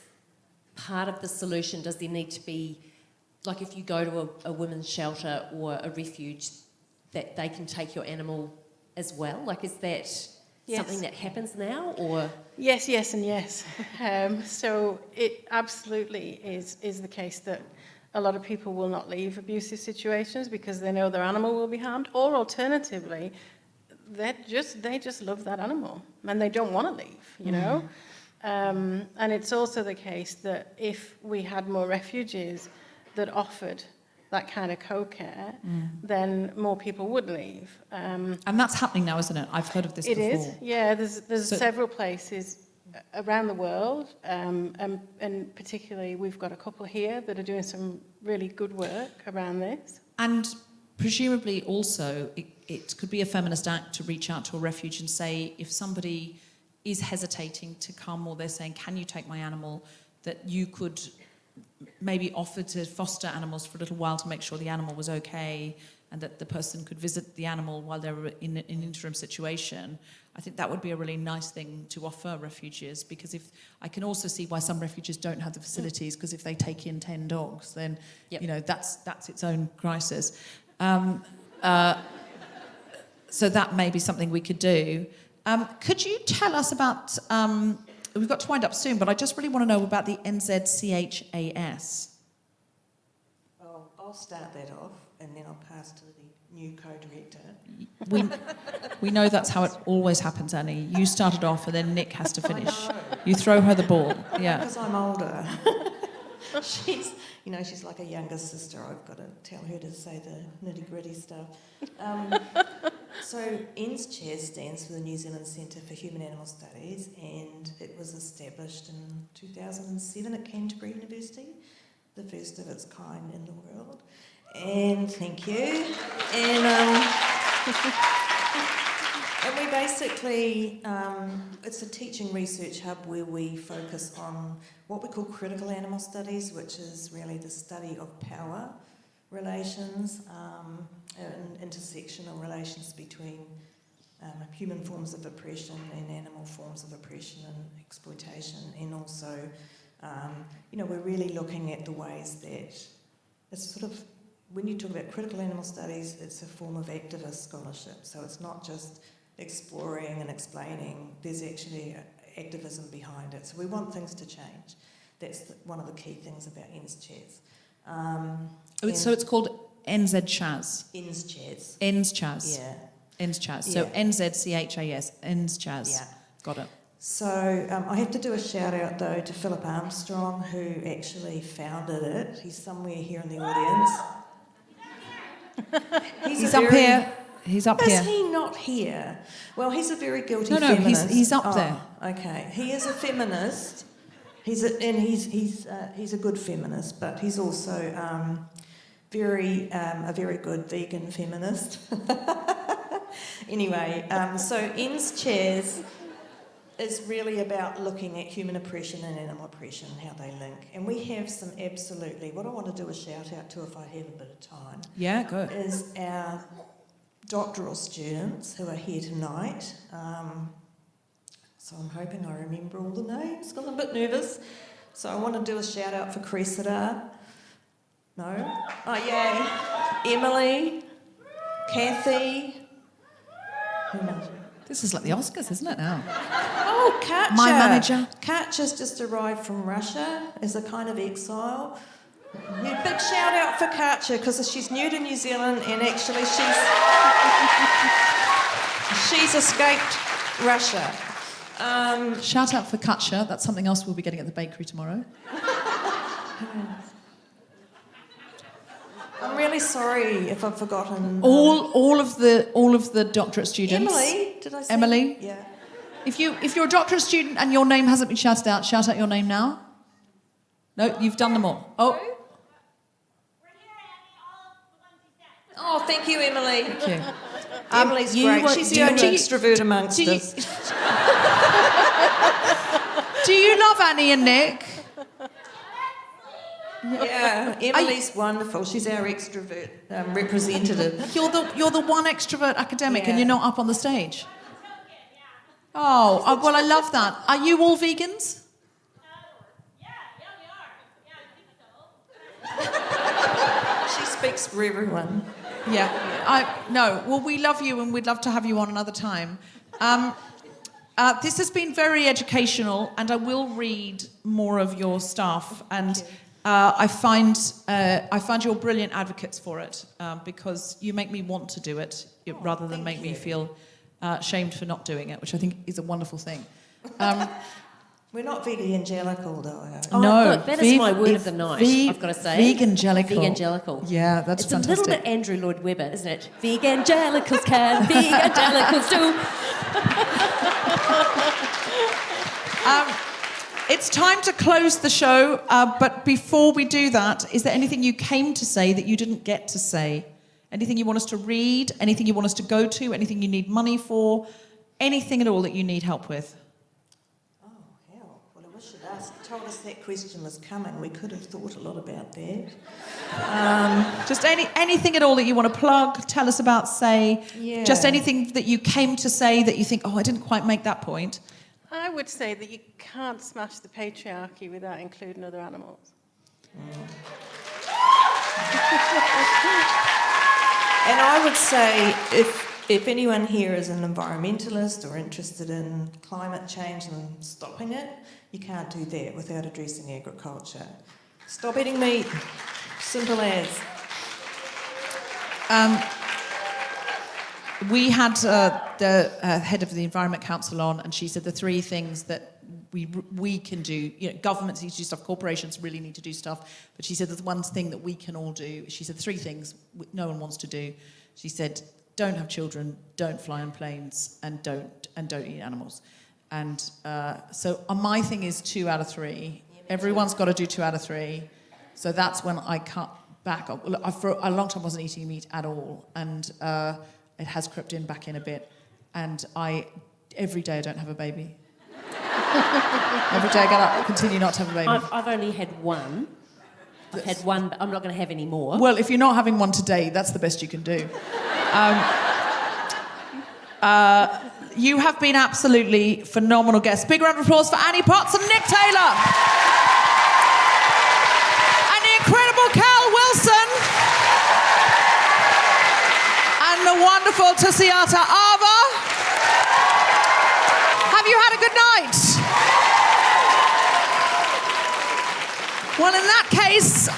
part of the solution, does there need to be, if you go to a women's shelter or a refuge, that they can take your animal as well? Is that something that happens now, or? Yes, and yes. So it absolutely is the case that a lot of people will not leave abusive situations because they know their animal will be harmed, or alternatively, they just love that animal and they don't want to leave, you know? And it's also the case that if we had more refuges that offered that kind of co-care, then more people would leave. And that's happening now, isn't it? I've heard of this It before. is, yeah. There's several places around the world, and particularly we've got a couple here that are doing some really good work around this. And presumably also it could be a feminist act to reach out to a refuge and say, if somebody is hesitating to come, or they're saying, can you take my animal, that you could maybe offer to foster animals for a little while to make sure the animal was okay, and that the person could visit the animal while they were in an interim situation. I think that would be a really nice thing to offer refuges, because if I can also see why some refuges don't have the facilities, because if they take in 10 dogs, then you know that's its own crisis. So that may be something we could do. Could you tell us about? We've got to wind up soon, but I just really want to know about the NZCHAS. Well, I'll start that off, and then I'll pass to the new co-director. We know that's how it always happens, Annie. You started off, and then Nick has to finish. You throw her the ball. Yeah. Because I'm older. She's like a younger sister. I've got to tell her to say the nitty-gritty stuff. So NZCHAS stands for the New Zealand Centre for Human Animal Studies, and it was established in 2007 at Canterbury University, the first of its kind in the world. And thank you. And we basically, it's a teaching research hub where we focus on what we call critical animal studies, which is really the study of power relations and intersectional relations between human forms of oppression and animal forms of oppression and exploitation. And also, we're really looking at the ways that it's sort of, when you talk about critical animal studies, it's a form of activist scholarship. So it's not just exploring and explaining, there's actually activism behind it. So we want things to change. That's one of the key things about NZCHAS. So it's called NZCHAS. NZCHAS. NZCHAS. Yeah. NZCHAS. So NZCHAS. NZCHAS. Yeah. Got it. So I have to do a shout out though to Philip Armstrong, who actually founded it. He's somewhere here in the audience. He's up here. He's up here. Is he not here? Well, he's a very guilty feminist. No, he's up there. Okay, he is a feminist. He's a good feminist, but he's also a very good vegan feminist. Anyway, so NZCHAS is really about looking at human oppression and animal oppression, how they link. And we have some absolutely, what I want to do a shout out to, if I have a bit of time. Yeah, good. Is our doctoral students who are here tonight. So I'm hoping I remember all the names, because I'm a bit nervous. So I want to do a shout out for Cressida. No? Oh, yay. Emily, Kathy. Who knows? This is like the Oscars, isn't it now? Oh, Katja. My manager. Katja's just arrived from Russia as a kind of exile. Yeah, big shout out for Katja, because she's new to New Zealand and actually she's escaped Russia. Shout out for Katja. That's something else we'll be getting at the bakery tomorrow. I'm really sorry if I've forgotten. All of the doctorate students. Emily, did I say? Emily? Yeah. If you're a doctorate student and your name hasn't been shouted out, shout out your name now. No, you've done them all. Oh. Oh, thank you, Emily. Thank you. Emily's great. She's the only extrovert amongst us. Do you love Annie and Nick? Yeah, Emily's wonderful. She's our extrovert representative. You're the one extrovert academic, Yeah. and you're not up on the stage. Oh, well, I love that. Are you all vegans? She speaks for everyone. Yeah. No. Well, we love you, and we'd love to have you on another time. This has been very educational, and I will read more of your stuff. And I find you're brilliant advocates for it, because you make me want to do it rather than make me feel shamed for not doing it, which I think is a wonderful thing. We're not vegangelical, though. Oh, No, look, that is my word of the night, I've got to say. Vegangelical. Vegangelical. Yeah, that's it's fantastic. It's a little bit Andrew Lloyd Webber, isn't it? Vegangelicals can, vegangelicals do. It's time to close the show, but before we do that, is there anything you came to say that you didn't get to say? Anything you want us to read? Anything you want us to go to? Anything you need money for? Anything at all that you need help with? Oh, hell. Well, I wish you'd told us that question was coming. We could have thought a lot about that. Just anything at all that you want to plug, tell us about, say. Yeah. Just anything that you came to say that you think, oh, I didn't quite make that point. I would say that you can't smash the patriarchy without including other animals. And I would say if anyone here is an environmentalist or interested in climate change and stopping it, you can't do that without addressing agriculture. Stop eating meat. Simple as. We had the head of the Environment Council on, and she said the three things that we can do. You know, governments need to do stuff, corporations really need to do stuff. But she said there's one thing that we can all do. She said three things no one wants to do. She said, don't have children, don't fly on planes, and don't eat animals. And so my thing is 2 out of 3. Everyone's got to do 2 out of 3. So that's when I cut back. For a long time I wasn't eating meat at all, and it has crept back in a bit. And every day I don't have a baby. Every day I get up, continue not to have a baby. I've only had one. I've had one, but I'm not going to have any more. Well, if you're not having one today, that's the best you can do. You have been absolutely phenomenal guests. Big round of applause for Annie Potts and Nik Taylor. And the incredible Cal Wilson. And the wonderful Tusiat Ava. Have you had a good night? Well, in that case,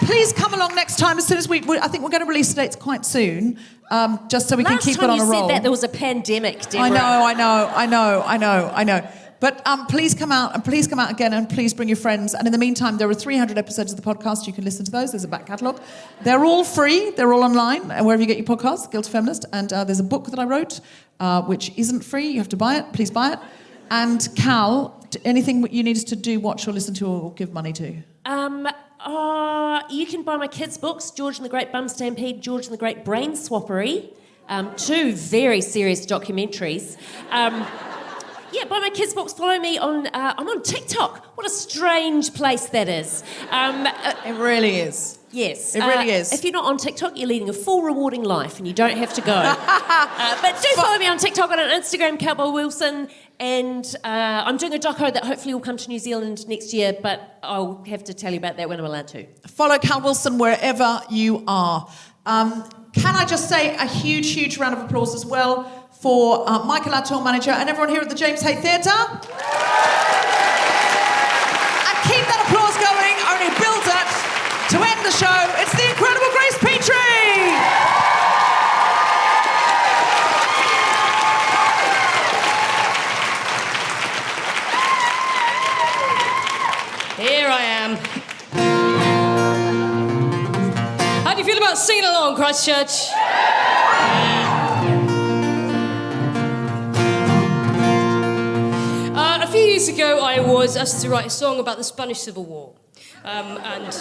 please come along next time as soon as I think we're going to release the dates quite soon, just so we can keep it on a roll. Last time you said that there was a pandemic, Deborah. I know. But please come out again, and please bring your friends. And in the meantime, there are 300 episodes of the podcast. You can listen to those. There's a back catalogue. They're all free. They're all online, wherever you get your podcasts, Guilty Feminist. And there's a book that I wrote, which isn't free. You have to buy it. Please buy it. And Cal, anything you need us to do, watch or listen to or give money to? You can buy my kids' books, George and the Great Bum Stampede, George and the Great Brain Swappery. 2 very serious documentaries. Yeah, buy my kids' books. Follow me on... I'm on TikTok. What a strange place that is. It really is. Yes. It really is. If you're not on TikTok, you're leading a full rewarding life and you don't have to go. But do follow me on TikTok and on Instagram, Cowboy Wilson. And I'm doing a doco that hopefully will come to New Zealand next year, but I'll have to tell you about that when I'm allowed to. Follow Cal Wilson wherever you are. Can I just say a huge, huge round of applause as well for Michael, our tour manager, and everyone here at the James Hay Theatre. And keep that applause going, only builds it. To end the show, it's the incredible Grace Petrie! Here I am. How do you feel about singing along, Christchurch? A few years ago, I was asked to write a song about the Spanish Civil War. And...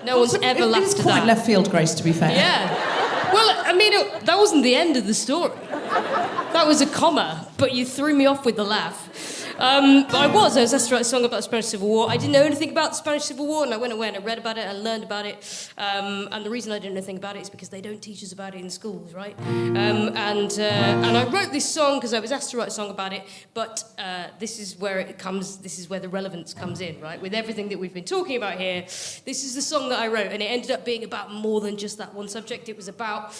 no one's ever laughed at that. It's quite left field, Grace, to be fair. Yeah. Well, I mean, that wasn't the end of the story. That was a comma, but you threw me off with the laugh. But I was asked to write a song about the Spanish Civil War. I didn't know anything about the Spanish Civil War, and I went away and I read about it, I learned about it. And the reason I didn't know anything about it is because they don't teach us about it in schools, right? And I wrote this song because I was asked to write a song about it, but this is where the relevance comes in, right? With everything that we've been talking about here, this is the song that I wrote, and it ended up being about more than just that one subject. It was about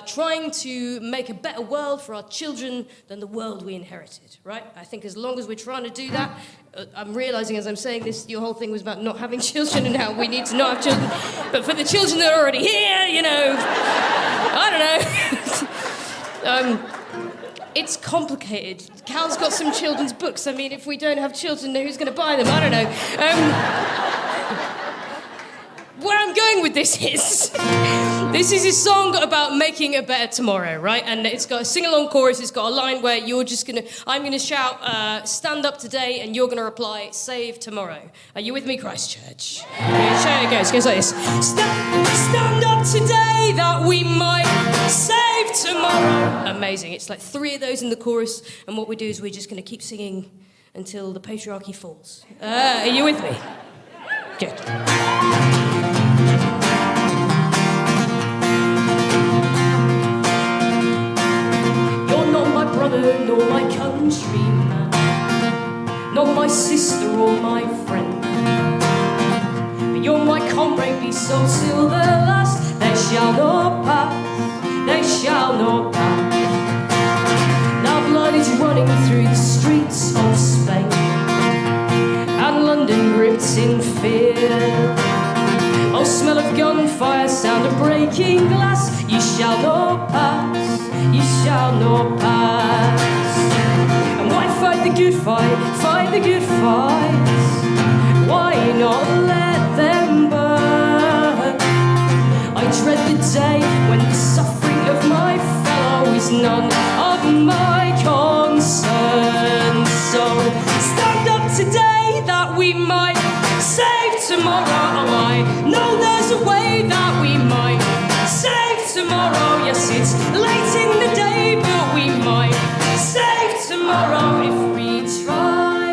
trying to make a better world for our children than the world we inherited, right? I think as long as we're trying to do that, I'm realising as I'm saying this, your whole thing was about not having children and how we need to not have children. But for the children that are already here, you know, I don't know. It's complicated. Cal's got some children's books. I mean, if we don't have children, who's going to buy them? I don't know. Where I'm going with this is a song about making a better tomorrow, right? And it's got a sing-along chorus. It's got a line where I'm going to shout, stand up today, and you're going to reply, save tomorrow. Are you with me, Christchurch? Okay, it goes like this. Stand up today that we might save tomorrow. Amazing. It's like 3 of those in the chorus, and what we do is we're just going to keep singing until the patriarchy falls. Are you with me? Good. Brother, nor my countryman, nor my sister or my friend, but you're my comrade, be so till the last. They shall not pass, they shall not pass. Now blood is running through the streets of Spain, and London gripped in fear. Oh, smell of gunfire, sound of breaking glass. You shall not pass, you shall not pass. And why fight the good fight the good fight? Why not let them burn? I dread the day when the suffering of my fellow is none of my concern. So stand up today that we might save tomorrow. I know there's a way that we might save tomorrow. Yes, it's late in the day, but we might save tomorrow if we try.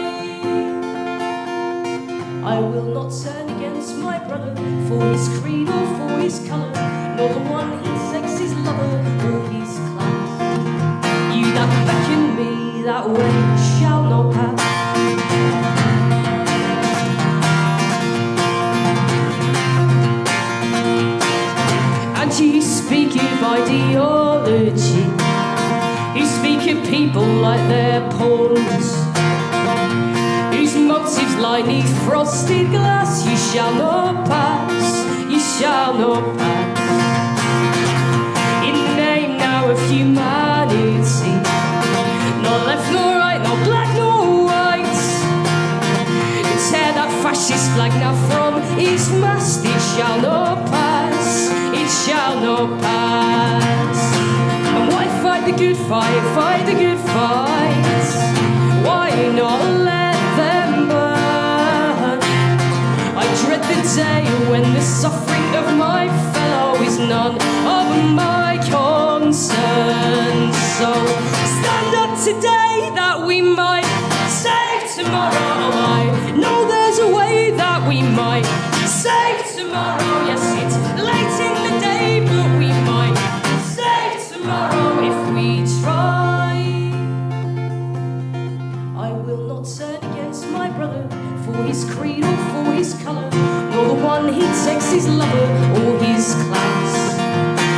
I will not turn against my brother for his creed or for his colour, nor the one he takes his lover or his class. You that beckon me that way shall not pass. You speak of ideology, you speak of people like they're pawns, whose motives lie neath frosted glass. You shall not pass, you shall not pass. In the name now of humanity, not left nor right, not black nor white, tear that fascist flag now from its mast. It shall not pass, it shall not pass. And why fight the good fight the good fight? Why not let them burn? I dread the day when the suffering of my fellow is none of my concern. So stand up today that we might save tomorrow. I know there's a way that we might save tomorrow. Yes, it's late in the day, but we might save tomorrow if we try. I will not turn against my brother for his creed or for his colour, nor the one he takes his lover or his class.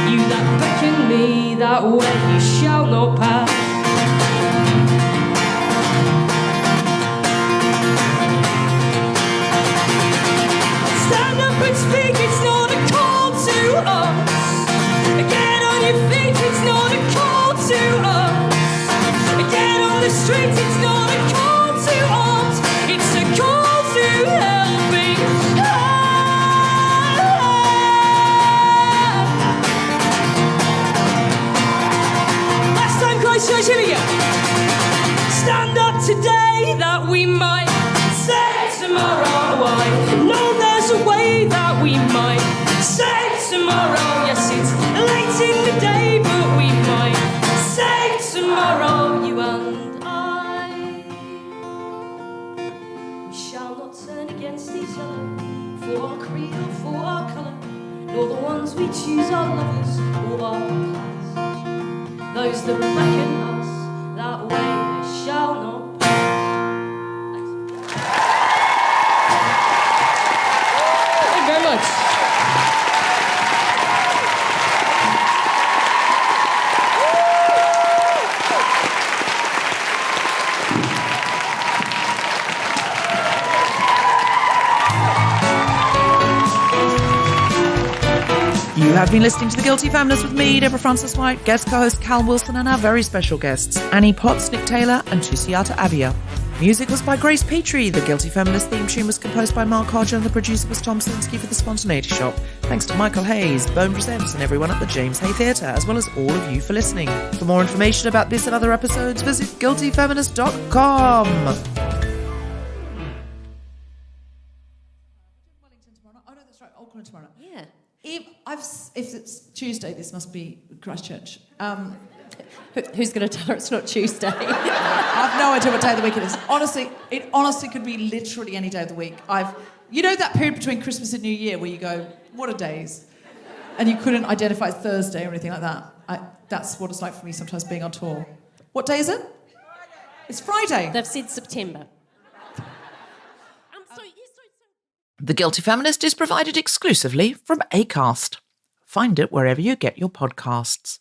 You that beckon me that way, you shall not pass. Stand up and speak, it's not a call to us. Get on your feet, it's not a call to us. Get on the streets, it's not a call to arms. It's a call to helping us. Last time, Christchurch, here we go. Stand up today that we might save tomorrow. I know there's a way that we might save tomorrow. Yes, it's late in the day, but we might save tomorrow. You and I, we shall not turn against each other for our creed or for our colour, nor the ones we choose our lovers or our class. Those that beckon us that way, they shall not. been listening to The Guilty Feminist with me, Deborah Francis White, guest co-host Cal Wilson, and our very special guests, Annie Potts, Nik Taylor and Tusiat Abia. Music was by Grace Petrie. The Guilty Feminist theme tune was composed by Mark Hodger, and the producer was Tom Slinsky for The Spontaneity Shop. Thanks to Michael Hayes, Bone Presents, and everyone at the James Hay Theatre, as well as all of you for listening. For more information about this and other episodes, visit guiltyfeminist.com. Oh no, that's right. Auckland tomorrow. Yeah. If it's Tuesday, this must be Christchurch. Who's going to tell her it's not Tuesday? I've no idea what day of the week it is. Honestly, it honestly could be literally any day of the week. You know that period between Christmas and New Year where you go, what are days? And you couldn't identify Thursday or anything like that. That's what it's like for me sometimes being on tour. What day is it? It's Friday. They've said September. The Guilty Feminist is provided exclusively from Acast. Find it wherever you get your podcasts.